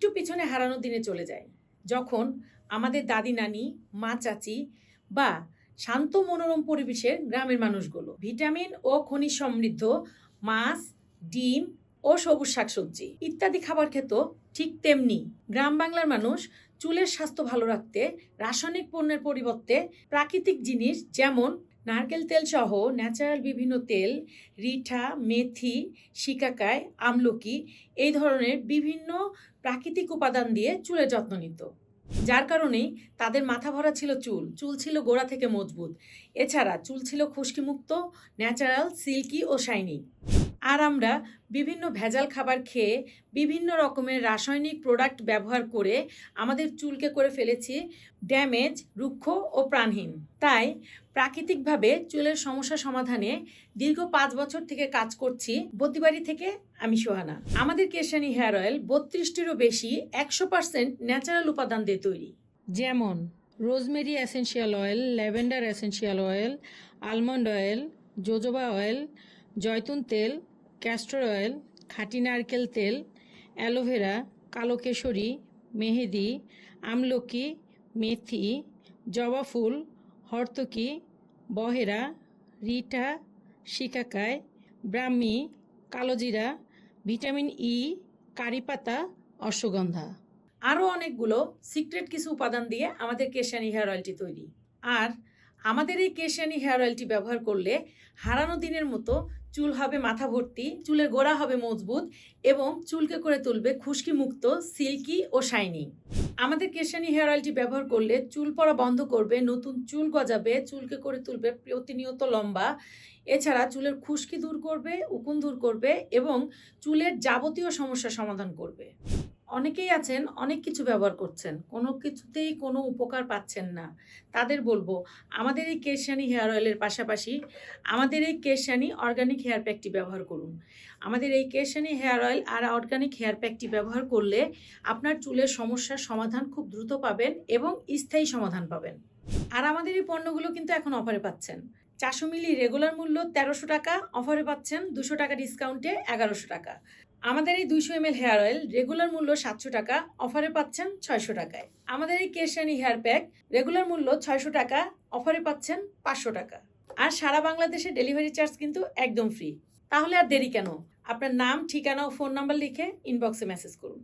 একটু পিছনে হারানো দিনে চলে যায়, যখন আমাদের দাদি নানি, মা চাচি বা শান্ত মনোরম পরিবেশের গ্রামের মানুষগুলো ভিটামিন ও খনিজ সমৃদ্ধ মাছ, ডিম ও সবুজ শাকসবজি ইত্যাদি খাবার খেত। ঠিক তেমনি গ্রাম বাংলার মানুষ চুলের স্বাস্থ্য ভালো রাখতে রাসায়নিক পণ্যের পরিবর্তে প্রাকৃতিক জিনিস যেমন নারকেল তেল সহ ন্যাচারাল বিভিন্ন তেল, রিঠা, মেথি, শিকাকাই, আমলকি এই ধরনের বিভিন্ন প্রাকৃতিক উপাদান দিয়ে চুলের যত্ন নিত। যার কারণেই তাদের মাথা ভরা ছিল চুল, চুল ছিল গোড়া থেকে মজবুত। এছাড়া চুল ছিল খুশকিমুক্ত, ন্যাচারাল, সিল্কি ও শাইনি। আর আমরা বিভিন্ন ভেজাল খাবার খেয়ে বিভিন্ন রকমের রাসায়নিক প্রোডাক্ট ব্যবহার করে আমাদের চুলকে করে ফেলেছি ড্যামেজ, রুক্ষ ও প্রাণহীন। তাই প্রাকৃতিকভাবে চুলের সমস্যা সমাধানে দীর্ঘ 5 বছর থেকে কাজ করছি বদ্যিবাড়ি থেকে আমি সোহানা। আমাদের কেশানি হেয়ার অয়েল 32টিরও বেশি 100% ন্যাচারাল উপাদান দিয়ে তৈরি, যেমন rosemary essential oil, lavender essential oil, almond oil, jojoba oil, জয়তুন তেল, ক্যাস্টর অয়েল, খাঁটি নারকেল তেল, অ্যালোভেরা, কালো কেশরী, মেহেদি, আমলকি, মেথি, জবা ফুল, হর্তকি, বহেরা, রিঠা, শিকাকাই, ব্রাহ্মী, কালোজিরা, ভিটামিন ই, কারি পাতা, অশ্বগন্ধা। আরও অনেকগুলো সিক্রেট কিছু উপাদান দিয়ে আমাদের কেশানি হেয়ার অয়েলটি তৈরি। আর আমাদের এই কেশানি হেয়ার অয়েলটি ব্যবহার করলে হারানো দিনের মতো চুল হবে মাথা ভর্তি, চুলের গোড়া হবে মজবুত এবং চুলকে করে তুলবে খুশকি মুক্ত, সিল্কি ও শাইনি। আমাদের কেশানি হেয়ার অয়েলটি ব্যবহার করলে চুল পড়া বন্ধ করবে, নতুন চুল গজাবে, চুলকে করে তুলবে প্রতিনিয়ত লম্বা। এছাড়া চুলের খুশকি দূর করবে, উকুন দূর করবে এবং চুলের যাবতীয় সমস্যার সমাধান করবে। অনেকেই আছেন অনেক কিছু ব্যবহার করছেন, কোনো কিছুতেই কোনো উপকার পাচ্ছেন না। তাদের বলবো আমাদের এই কেশানি হেয়ার অয়েলের পাশাপাশি আমাদের এই কেশানি অর্গানিক হেয়ার প্যাকটি ব্যবহার করুন। আমাদের এই কেশানি হেয়ার অয়েল আর অর্গানিক হেয়ার প্যাকটি ব্যবহার করলে আপনার চুলের সমস্যার সমাধান খুব দ্রুত পাবেন এবং স্থায়ী সমাধান পাবেন। আর আমাদের এই পণ্যগুলো কিন্তু এখন অফারে পাচ্ছেন। 400 মিলি রেগুলার মূল্য 1300 টাকা, অফারে পাচ্ছেন 200 টাকা ডিসকাউন্টে 1100 টাকা। আমাদের এই 200 ml হেয়ার অয়েল রেগুলার মূল্য 700 টাকা, অফারে পাচ্ছেন 600 টাকায়। আমাদের এই কেশানি হেয়ার প্যাক রেগুলার মূল্য 600 টাকা, অফারে পাচ্ছেন 500 টাকা। আর সারা বাংলাদেশে ডেলিভারি চার্জ কিন্তু একদম ফ্রি। তাহলে আর দেরি কেন? আপনার নাম, ঠিকানা ও ফোন নাম্বার লিখে ইনবক্সে মেসেজ করুন।